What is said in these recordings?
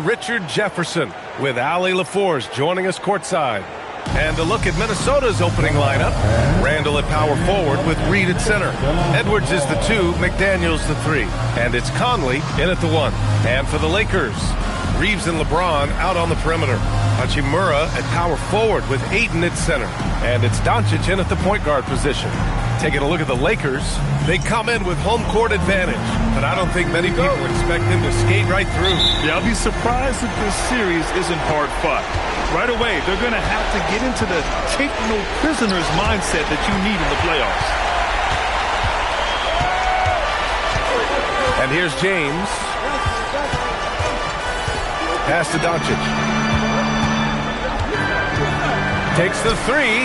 Richard Jefferson with Allie LaForce joining us courtside. And a look at Minnesota's opening lineup. Randall at power forward with Reed at center. Edwards is the 2, McDaniels the 3. And it's Conley in at the 1. And for the Lakers, Reeves and LeBron out on the perimeter. Hachimura at power forward with Ayton at center. And it's Doncic in at the point guard position. Taking a look at the Lakers, they come in with home court advantage, but I don't think many people expect them to skate right through. Yeah, I'll be surprised if this series isn't hard fought. Right away, they're going to have to get into the take no prisoners mindset that you need in the playoffs. And here's James. Pass to Doncic. Takes the 3.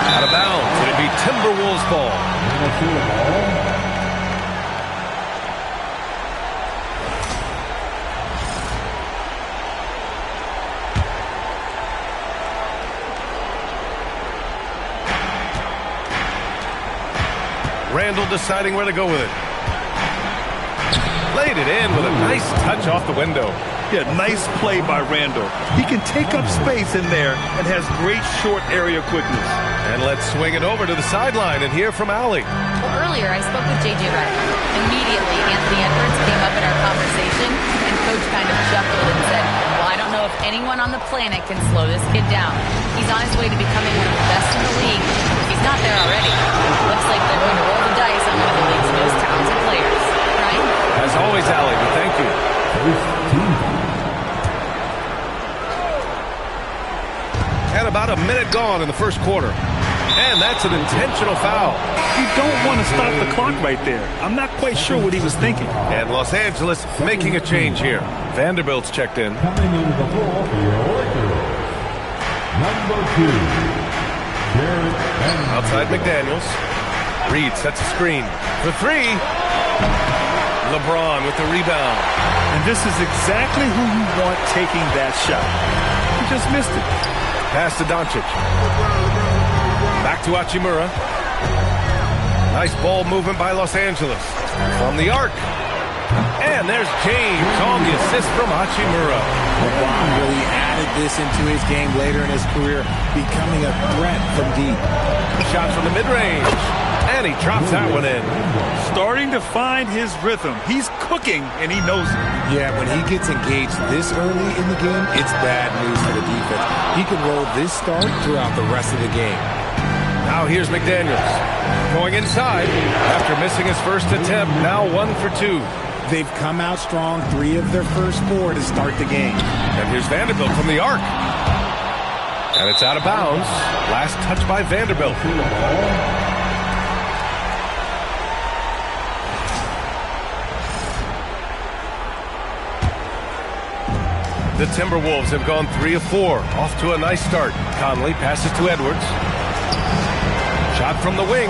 Out of bounds. It'll be Timberwolves ball. Randall deciding where to go with it. Laid it in with a nice touch off the window. Yeah, nice play by Randall. He can take up space in there and has great short area quickness. And let's swing it over to the sideline and hear from Allie. Well, earlier I spoke with J.J. Redick. Immediately, Anthony Edwards came up in our conversation, and Coach kind of chuckled and said, well, I don't know if anyone on the planet can slow this kid down. He's on his way to becoming one of the best in the league. He's not there already. Looks like they're going to roll the dice on one of the league's most talented players. Right? As always, Allie, we thank you. And about a minute gone in the first quarter. And that's an intentional foul. You don't want to stop the clock right there. I'm not quite sure what he was thinking. And Los Angeles making a change here. Vanderbilt's checked in. Coming into the ball for your Lakers, number 2, Jared Vanderbilt. Outside McDaniels. Reed sets a screen for 3. LeBron with the rebound. And this is exactly who you want taking that shot. He just missed it. Pass to Doncic. Back to Hachimura. Nice ball movement by Los Angeles. From the arc. And there's James on the assist from Hachimura. LeBron really added this into his game later in his career, becoming a threat from deep. Shot from the mid-range. And he drops that one in. Starting to find his rhythm. He's cooking, and he knows it. Yeah, when he gets engaged this early in the game, it's bad news for the defense. He can roll this start throughout the rest of the game. Now here's McDaniels. Going inside after missing his first attempt. Now 1 for 2. They've come out strong, 3 of their first 4 to start the game. And here's Vanderbilt from the arc. And it's out of bounds. Last touch by Vanderbilt. The Timberwolves have gone 3 of 4. Off to a nice start. Conley passes to Edwards. Shot from the wing.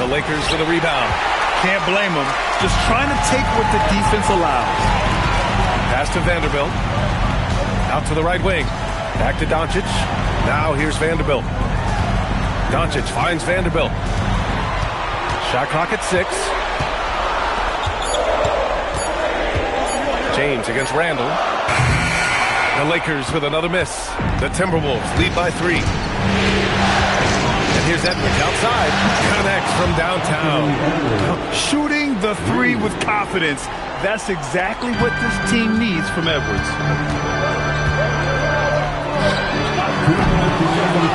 The Lakers for the rebound. Can't blame him. Just trying to take what the defense allows. Pass to Vanderbilt. Out to the right wing. Back to Doncic. Now here's Vanderbilt. Doncic finds Vanderbilt. Shot clock at 6. James against Randall. The Lakers with another miss. The Timberwolves lead by 3. And here's Edwards outside. Connects from downtown. Shooting the 3 with confidence. That's exactly what this team needs from Edwards.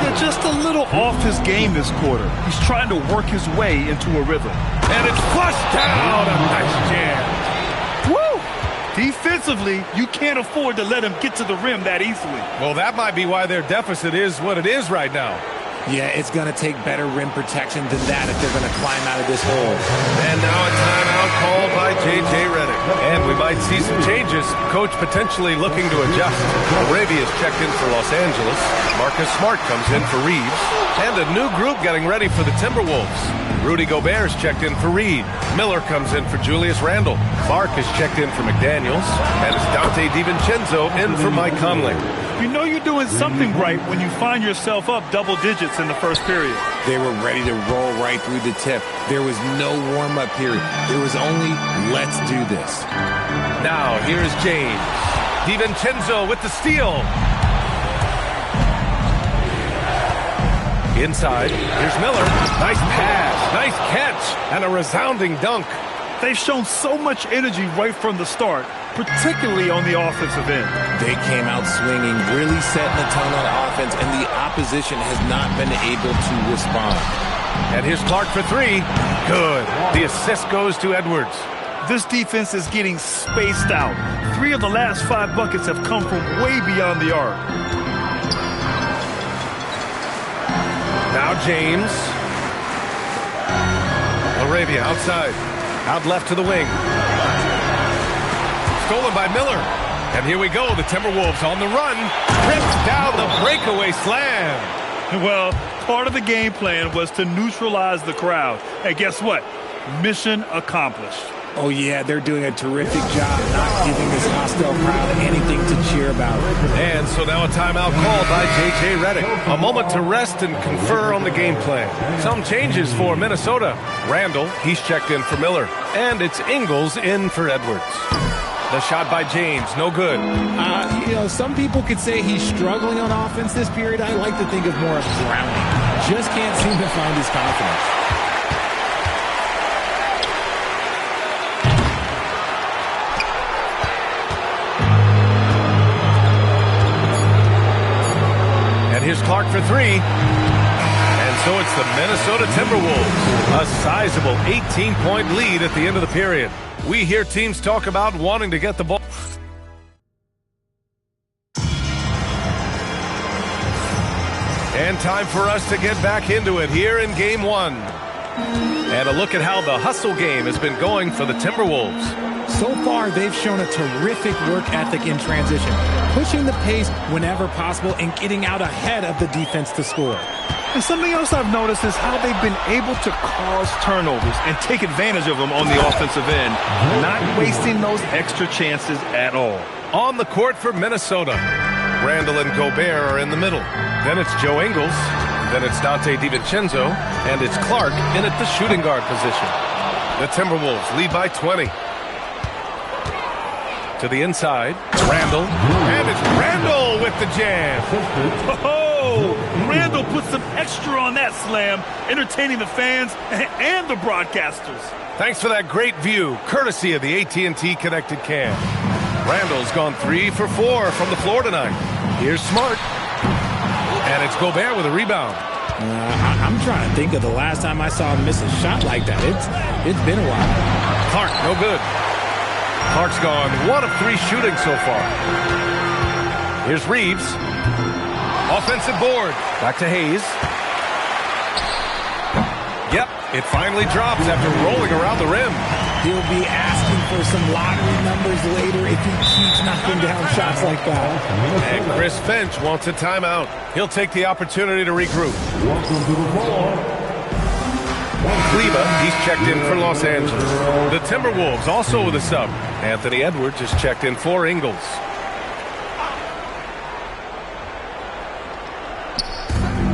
They're just a little off his game this quarter. He's trying to work his way into a rhythm. And it's flushed down. A nice jam. Woo! Defensively, you can't afford to let him get to the rim that easily. Well, that might be why their deficit is what it is right now. Yeah, it's going to take better rim protection than that if they're going to climb out of this hole. And now a timeout called by J.J. Redick. And we might see some changes. Coach potentially looking to adjust. Arabia's checked in for Los Angeles. Marcus Smart comes in for Reeves. And a new group getting ready for the Timberwolves. Rudy Gobert's checked in for Reed. Miller comes in for Julius Randle. Clark is checked in for McDaniels. And it's Dante DiVincenzo in for Mike Conley. You know you're doing something right when you find yourself up double digits in the first period. They were ready to roll right through the tip. There was no warm-up period. It was only, let's do this. Now, here's James. DiVincenzo with the steal. Inside, here's Miller. Nice pass, nice catch, and a resounding dunk. They've shown so much energy right from the start, particularly on the offensive end. They came out swinging, really setting the tone on offense, and the opposition has not been able to respond. And here's Clark for three. Good. The assist goes to Edwards. This defense is getting spaced out. 3 of the last 5 buckets have come from way beyond the arc. Now James. Laravia outside. Out left to the wing. Stolen by Miller. And here we go. The Timberwolves on the run. Rips down the breakaway slam. Well, part of the game plan was to neutralize the crowd. And guess what? Mission accomplished. Oh, yeah, they're doing a terrific job not giving this hostile crowd anything to cheer about. And so now a timeout called by J.J. Redick. A moment to rest and confer on the game plan. Some changes for Minnesota. Randall, he's checked in for Miller. And it's Ingles in for Edwards. The shot by James, no good. Some people could say he's struggling on offense this period. I like to think of more of drowning. Just can't seem to find his confidence. Here's Clark for three. And so it's the Minnesota Timberwolves. A sizable 18-point lead at the end of the period. We hear teams talk about wanting to get the ball. And time for us to get back into it here in Game 1. And a look at how the hustle game has been going for the Timberwolves. So far, they've shown a terrific work ethic in transition, pushing the pace whenever possible and getting out ahead of the defense to score. And something else I've noticed is how they've been able to cause turnovers and take advantage of them on the offensive end, not wasting those extra chances at all. On the court for Minnesota, Randall and Gobert are in the middle. Then it's Joe Ingles. Then it's Donte DiVincenzo. And it's Clark in at the shooting guard position. The Timberwolves lead by 20. To the inside, Randall. And it's Randall with the jam. Oh, Randall put some extra on that slam, entertaining the fans and the broadcasters. Thanks for that great view, courtesy of the AT&T Connected Cam. Randall's gone 3 for 4 from the floor tonight. Here's Smart. And it's Gobert with a rebound. I'm trying to think of the last time I saw him miss a shot like that. It's been a while. Clark, no good. Clark's gone 1 of 3 shooting so far. Here's Reeves. Offensive board. Back to Hayes. Yep, it finally drops after rolling around the rim. He'll be asking for some lottery numbers later if he keeps knocking down shots like that. And Chris Finch wants a timeout. He'll take the opportunity to regroup. Welcome to the ball. Kleba, he's checked in for Los Angeles. The Timberwolves also with a sub. Anthony Edwards is checked in for Ingles.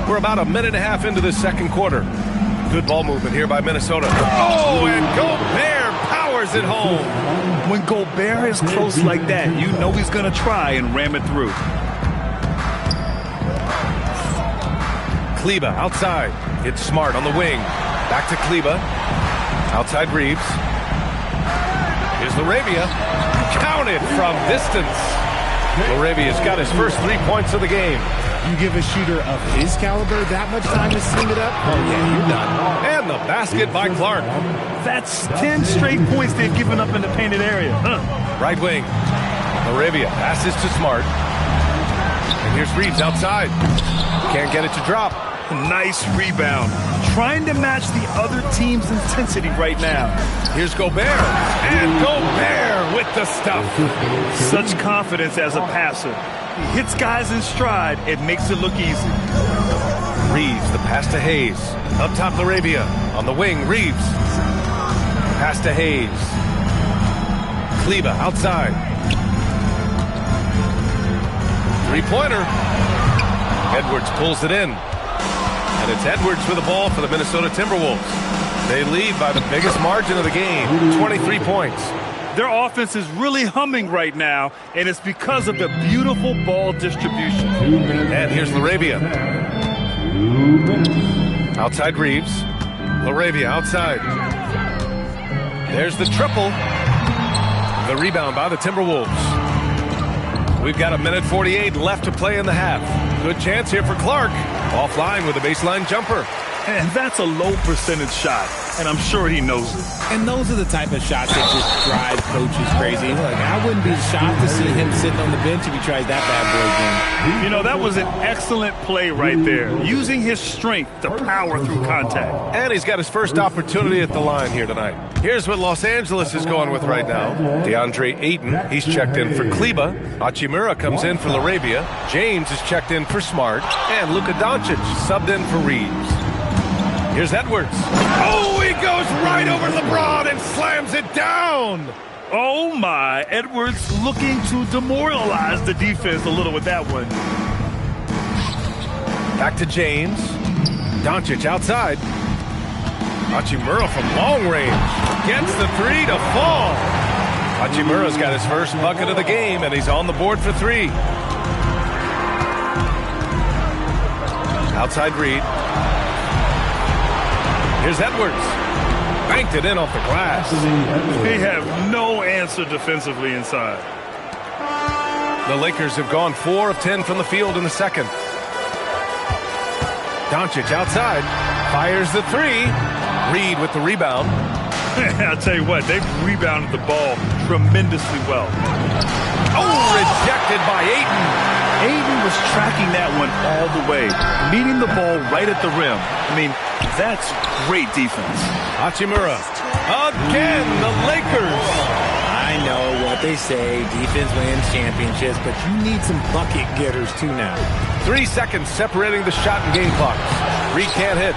We're about a minute and a half into the second quarter. Good ball movement here by Minnesota. Oh, and Gobert powers it home. When Gobert is close like that, you know he's going to try and ram it through. Kleba outside. It's Smart on the wing. Back to Kleba. Outside Reeves. Here's Laravia. Counted from distance. Laravia's got his first 3 points of the game. You give a shooter of his caliber that much time to seam it up? Oh, yeah, you're done. And the basket by Clark. That's 10 straight points they've given up in the painted area. Right wing. Laravia passes to Smart. And here's Reeves outside. Can't get it to drop. Nice rebound. Trying to match the other team's intensity right now. Here's Gobert. And Gobert with the stuff. Such confidence as a passer. He hits guys in stride. It makes it look easy. Reeves, the pass to Hayes. Up top, Laravia. On the wing, Reeves. Pass to Hayes. Kleba outside. Three-pointer. Edwards pulls it in. And it's Edwards with the ball for the Minnesota Timberwolves. They lead by the biggest margin of the game, 23 points. Their offense is really humming right now, and it's because of the beautiful ball distribution. And here's LaRavia. Outside Reeves. LaRavia outside. There's the triple. The rebound by the Timberwolves. We've got 1:48 left to play in the half. Good chance here for Clark. Offline with a baseline jumper. And that's a low percentage shot, and I'm sure he knows it. And those are the type of shots that just drive coaches crazy. Like, I wouldn't be shocked to see him sitting on the bench if he tries that bad boy again. You know, that was an excellent play right there, using his strength to power through contact. And he's got his first opportunity at the line here tonight. Here's what Los Angeles is going with right now. DeAndre Ayton, he's checked in for Kleber. Hachimura comes in for LaRavia. James is checked in for Smart. And Luka Doncic subbed in for Reeves. Here's Edwards. Oh, he goes right over LeBron and slams it down. Oh, my. Edwards looking to demoralize the defense a little with that one. Back to James. Doncic outside. Hachimura from long range. Gets the three to fall. Hachimura's got his first bucket of the game, and he's on the board for three. Outside Reed. Here's Edwards. Banked it in off the glass. They have no answer defensively inside. The Lakers have gone 4 of 10 from the field in the second. Doncic outside. Fires the three. Reed with the rebound. I'll tell you what, they've rebounded the ball tremendously well. Oh, rejected by Ayton. Ayton was tracking that one all the way, meeting the ball right at the rim. I mean, that's great defense. Hachimura. Again, the Lakers. I know what they say, defense wins championships, but you need some bucket getters too now. 3 seconds separating the shot and game clocks. Reed can't hit.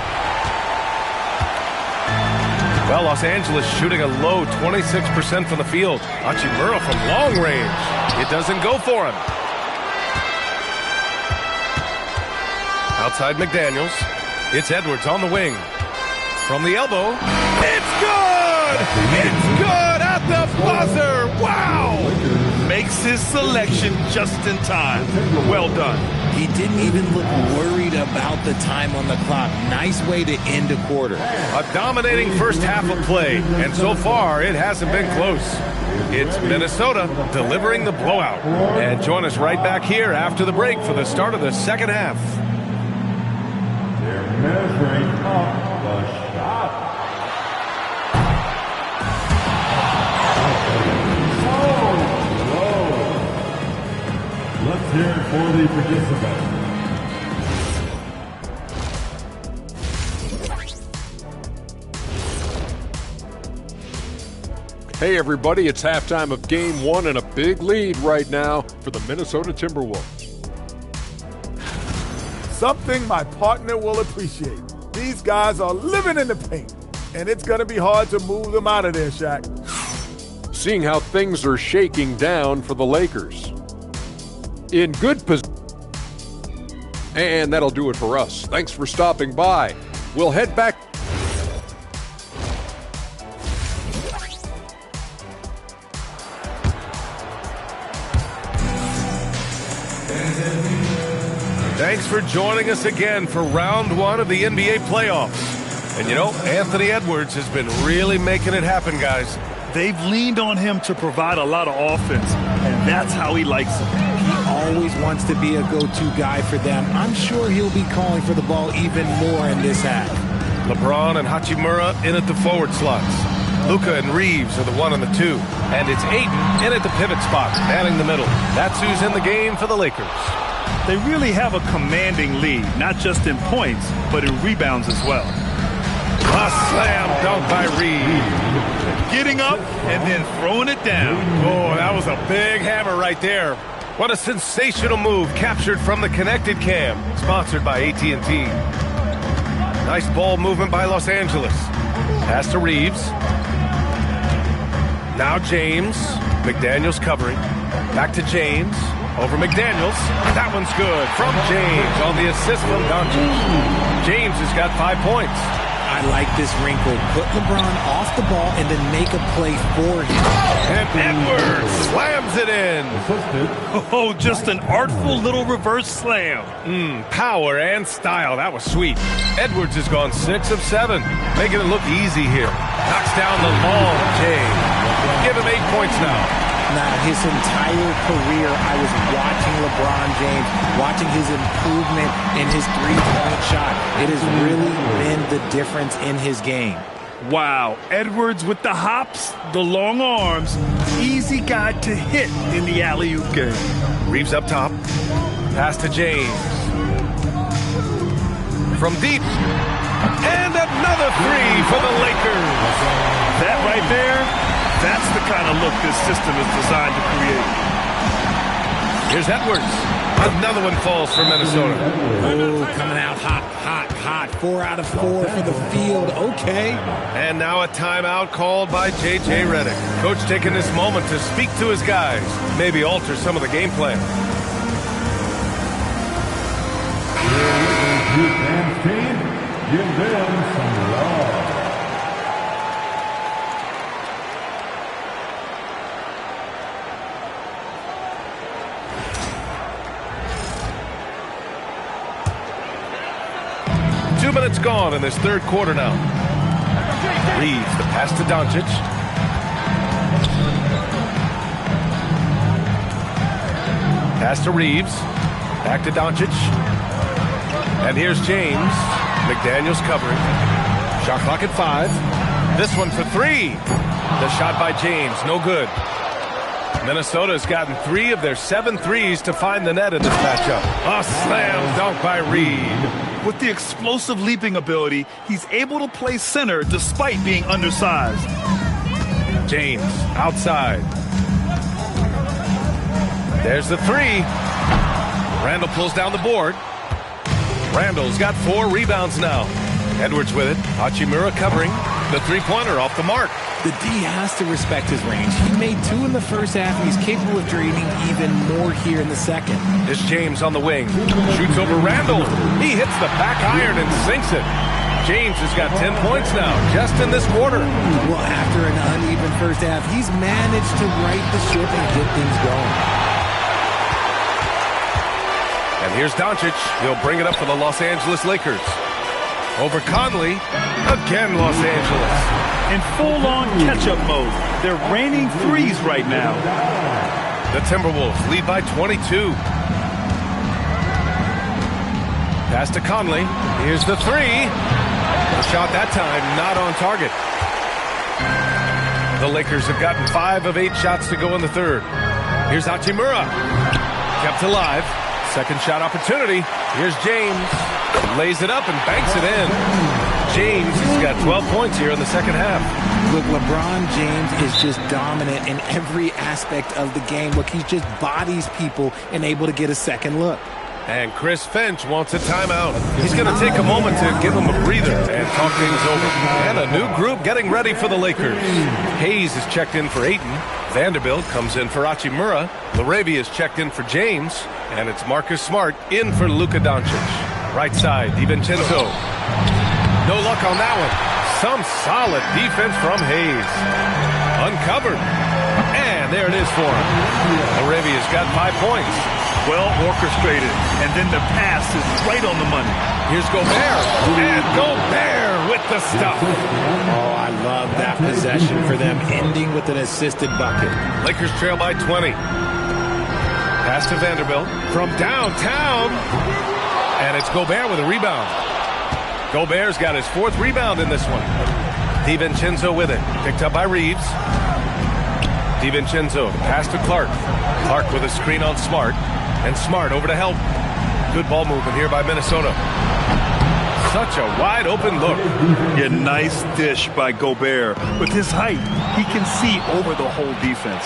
Well, Los Angeles shooting a low 26% from the field. Hachimura from long range. It doesn't go for him. Outside McDaniels. It's Edwards on the wing. From the elbow. It's good! It's good at the buzzer! Wow! Makes his selection just in time. Well done. He didn't even look worried about the time on the clock. Nice way to end a quarter. A dominating first half of play, and so far it hasn't been close. It's Minnesota delivering the blowout. And join us right back here after the break for the start of the second half. They're measuring up the shot. Let's hear it for the participants. Hey everybody, it's halftime of game one and a big lead right now for the Minnesota Timberwolves. Something my partner will appreciate. These guys are living in the paint, and it's going to be hard to move them out of there, Shaq. Seeing how things are shaking down for the Lakers. In good position. And that'll do it for us. Thanks for stopping by. We'll head back. Thanks for joining us again for round one of the NBA playoffs. And you know, Anthony Edwards has been really making it happen, guys. They've leaned on him to provide a lot of offense, and that's how he likes it. He always wants to be a go-to guy for them. I'm sure he'll be calling for the ball even more in this half. LeBron and Hachimura in at the forward slots. Luka and Reeves are the 1 and the 2. And it's Ayton in at the pivot spot, manning the middle. That's who's in the game for the Lakers. They really have a commanding lead, not just in points, but in rebounds as well. A slam dunk by Reed. Getting up and then throwing it down. Oh, that was a big hammer right there. What a sensational move captured from the Connected Cam, sponsored by AT&T. Nice ball movement by Los Angeles. Pass to Reeves. Now James. McDaniels covering. Back to James. Over McDaniels. That one's good from James on the assist from Doncic. James has got 5 points. I like this wrinkle. Put LeBron off the ball and then make a play for him. And Edwards slams it in. Oh, just an artful little reverse slam. Power and style. That was sweet. Edwards has gone 6 of 7, making it look easy here. Knocks down the long J. Give him 8 points now. Now, his entire career, I was watching LeBron James, watching his improvement in his three-point shot. It has really been the difference in his game. Wow, Edwards with the hops, the long arms, easy guy to hit in the alley-oop game. Reeves up top. Pass to James. From deep. And another 3 for the Lakers. That right there, that's the kind of look this system is designed to create. Here's Edwards. Another one falls for Minnesota. Oh, coming out hot, hot, hot. 4 out of 4 for the field. Okay. And now a timeout called by J.J. Redick. Coach taking this moment to speak to his guys. Maybe alter some of the game plan. Give them some love. Two minutes gone in this third quarter now. Reeves the pass to Doncic. Pass to Reeves. Back to Doncic. And here's James. McDaniels covering. Shot clock at 5. This one for 3. The shot by James, no good. Minnesota has gotten 3 of their 7 threes to find the net in this matchup. A slam dunk by Reed. With the explosive leaping ability, he's able to play center despite being undersized. James outside. There's the 3. Randall pulls down the board. Randall's got 4 rebounds now. Edwards with it. Hachimura covering. The three-pointer off the mark. The D has to respect his range. He made 2 in the first half, and he's capable of draining even more here in the second. It's James on the wing. Shoots over Randall. He hits the back iron and sinks it. James has got 10 points now, just in this quarter. Well, after an uneven first half, he's managed to right the ship and get things going. And here's Doncic. He'll bring it up for the Los Angeles Lakers. Over Conley. Again, Los Angeles. In full-on catch-up mode. They're raining threes right now. The Timberwolves lead by 22. Pass to Conley. Here's the 3. The shot that time not on target. The Lakers have gotten 5 of 8 shots to go in the third. Here's Hachimura. Kept alive. Second shot opportunity. Here's James. Lays it up and banks it in. James has got 12 points here in the second half. Look, LeBron James is just dominant in every aspect of the game. Look, he just bodies people and able to get a second look. And Chris Finch wants a timeout. He's going to take a moment to give him a breather and talk things over. And a new group getting ready for the Lakers. Hayes is checked in for Ayton. Vanderbilt comes in for Hachimura. Laravia is checked in for James. And it's Marcus Smart in for Luka Doncic. Right side, DiVincenzo. No luck on that one. Some solid defense from Hayes. Uncovered. And there it is for him. Laravia's got 5 points. Well orchestrated. And then the pass is right on the money. Here's Gobert. And Gobert with the stuff. Oh, I love that possession for them, ending with an assisted bucket. Lakers trail by 20. Pass to Vanderbilt from downtown. And it's Gobert with a rebound. Gobert's got his 4th rebound in this one. DiVincenzo with it. Picked up by Reeves. DiVincenzo, pass to Clark. Clark with a screen on Smart. And Smart over to help. Good ball movement here by Minnesota. Such a wide open look. Yeah, nice dish by Gobert. With his height, he can see over the whole defense.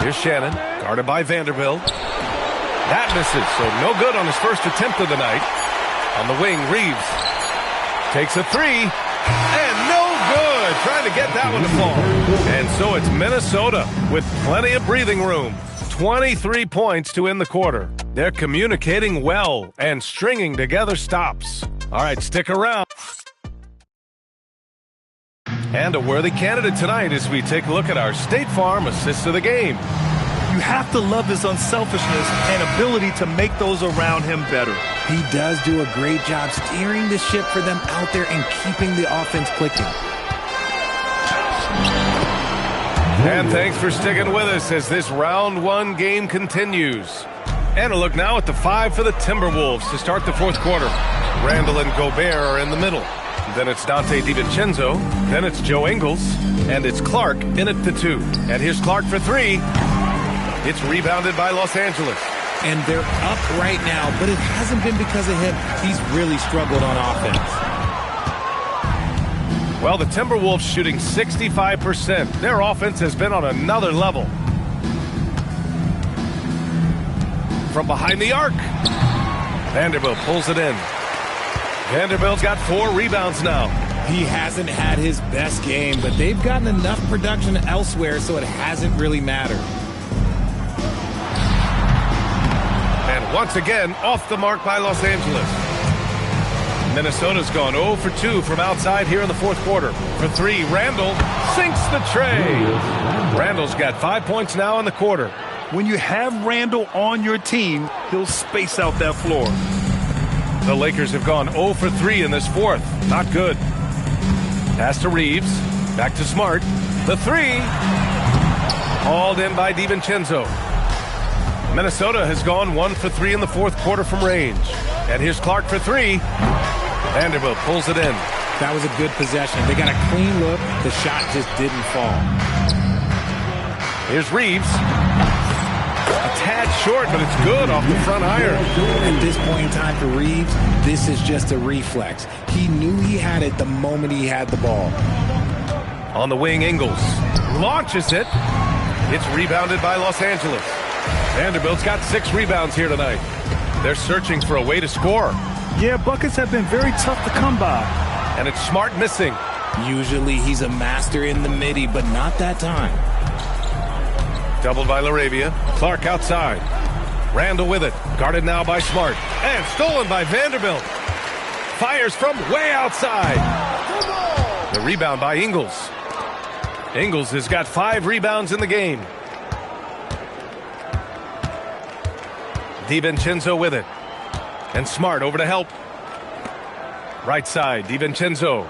Here's Shannon, guarded by Vanderbilt. That misses, so no good on his first attempt of the night. On the wing, Reeves takes a 3, and no good. Trying to get that one to fall. And so it's Minnesota with plenty of breathing room. 23 points to end the quarter. They're communicating well and stringing together stops. All right, stick around. And a worthy candidate tonight as we take a look at our State Farm assist of the game. You have to love his unselfishness and ability to make those around him better. He does do a great job steering the ship for them out there and keeping the offense clicking. And thanks for sticking with us as this round one game continues. And a look now at the 5 for the Timberwolves to start the fourth quarter. Randall and Gobert are in the middle. Then it's Dante DiVincenzo. Then it's Joe Ingles. And it's Clark in at the 2. And here's Clark for 3. It's rebounded by Los Angeles. And they're up right now, but it hasn't been because of him. He's really struggled on offense. Well, the Timberwolves shooting 65%. Their offense has been on another level. From behind the arc. Vanderbilt pulls it in. Vanderbilt's got 4 rebounds now. He hasn't had his best game, but they've gotten enough production elsewhere, so it hasn't really mattered. And once again, off the mark by Los Angeles. Minnesota's gone 0 for 2 from outside here in the fourth quarter. For 3, Randall sinks the tray. Randall's got 5 points now in the quarter. When you have Randall on your team, he'll space out that floor. The Lakers have gone 0 for 3 in this fourth. Not good. Pass to Reeves. Back to Smart. The 3. Hauled in by DiVincenzo. Minnesota has gone 1 for 3 in the fourth quarter from range. And here's Clark for 3. Vanderbilt pulls it in. That was a good possession. They got a clean look. The shot just didn't fall. Here's Reeves. A tad short, but it's good off the front iron. At this point in time for Reeves, this is just a reflex. He knew he had it the moment he had the ball. On the wing, Ingles launches it. It's rebounded by Los Angeles. Vanderbilt's got 6 rebounds here tonight. They're searching for a way to score. Yeah, buckets have been very tough to come by. And it's Smart missing. Usually he's a master in the midi, but not that time. Doubled by LaRavia. Clark outside. Randall with it. Guarded now by Smart. And stolen by Vanderbilt. Fires from way outside. The rebound by Ingles. Ingles has got 5 rebounds in the game. DiVincenzo with it. And Smart over to help. Right side, DiVincenzo.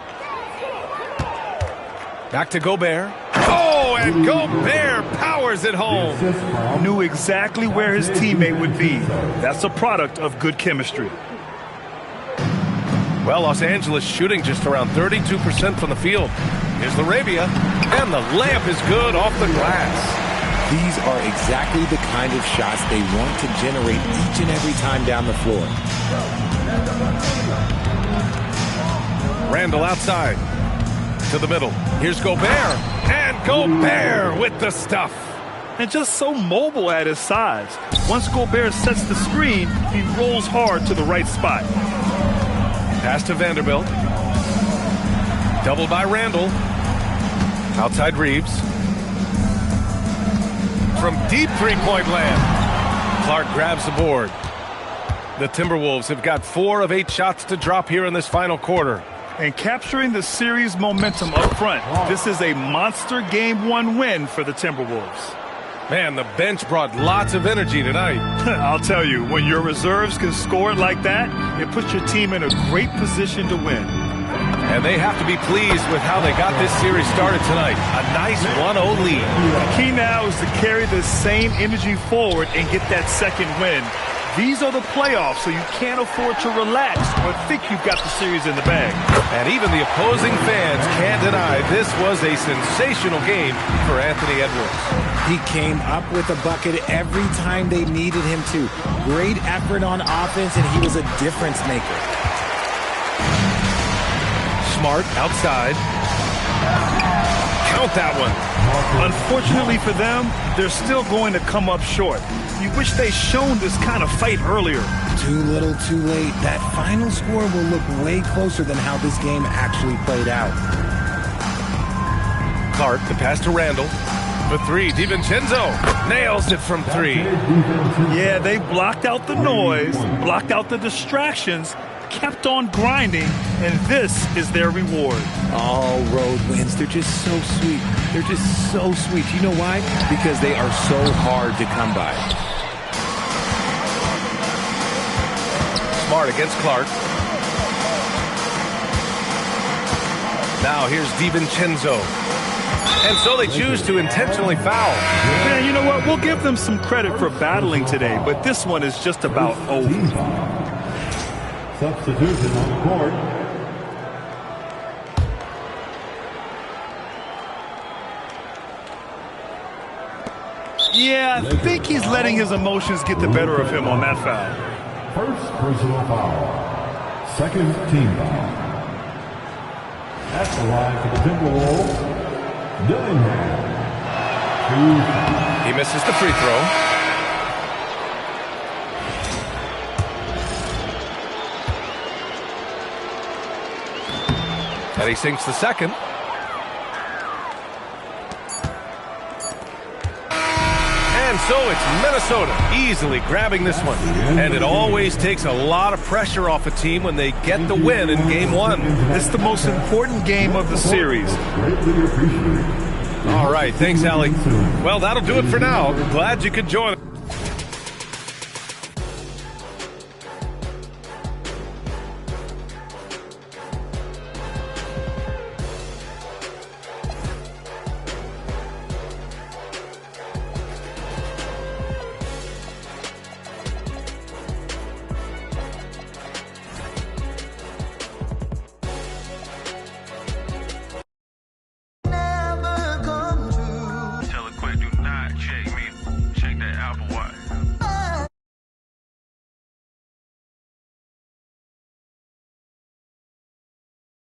Back to Gobert. Oh, and Gobert powers it home. Knew exactly where his teammate would be. That's a product of good chemistry. Well, Los Angeles shooting just around 32% from the field. Here's LaRavia. And the layup is good off the glass. These are exactly the kind of shots they want to generate each and every time down the floor. Randall outside. To the middle. Here's Gobert. And Gobert with the stuff. And just so mobile at his size. Once Gobert sets the screen, he rolls hard to the right spot. Pass to Vanderbilt. Doubled by Randall. Outside Reeves. From deep three-point land. Clark grabs the board. The Timberwolves have got 4 of 8 shots to drop here in this final quarter. And capturing the series momentum up front. This is a monster Game 1 win for the Timberwolves. Man, the bench brought lots of energy tonight. I'll tell you, when your reserves can score it like that, it puts your team in a great position to win. And they have to be pleased with how they got this series started tonight. A nice 1-0 lead. The key now is to carry this same energy forward and get that second win. These are the playoffs, so you can't afford to relax or think you've got the series in the bag. And even the opposing fans can't deny this was a sensational game for Anthony Edwards. He came up with a bucket every time they needed him to. Great effort on offense, and he was a difference maker. Smart outside. Count that one. Unfortunately for them, they're still going to come up short. You wish they'd shown this kind of fight earlier. Too little, too late. That final score will look way closer than how this game actually played out. Clark, the pass to Randall. For three, DiVincenzo nails it from three. Yeah, they blocked out the noise, blocked out the distractions, kept on grinding, and this is their reward. All road wins. They're just so sweet. They're just so sweet. You know why? Because they are so hard to come by. Smart against Clark. Now here's DiVincenzo. And so they choose to intentionally foul. Man, you know what? We'll give them some credit for battling today, but this one is just about over. Substitution on the court. Yeah, I think he's letting his emotions get the better of him on that foul. First personal foul. Second team foul. At the line for the Timberwolves, Dillingham. He misses the free throw. And he sinks the second. And so it's Minnesota easily grabbing this one. And it always takes a lot of pressure off a team when they get the win in game one. It's the most important game of the series. Greatly appreciated. All right, thanks, Allie. Well, that'll do it for now. Glad you could join us.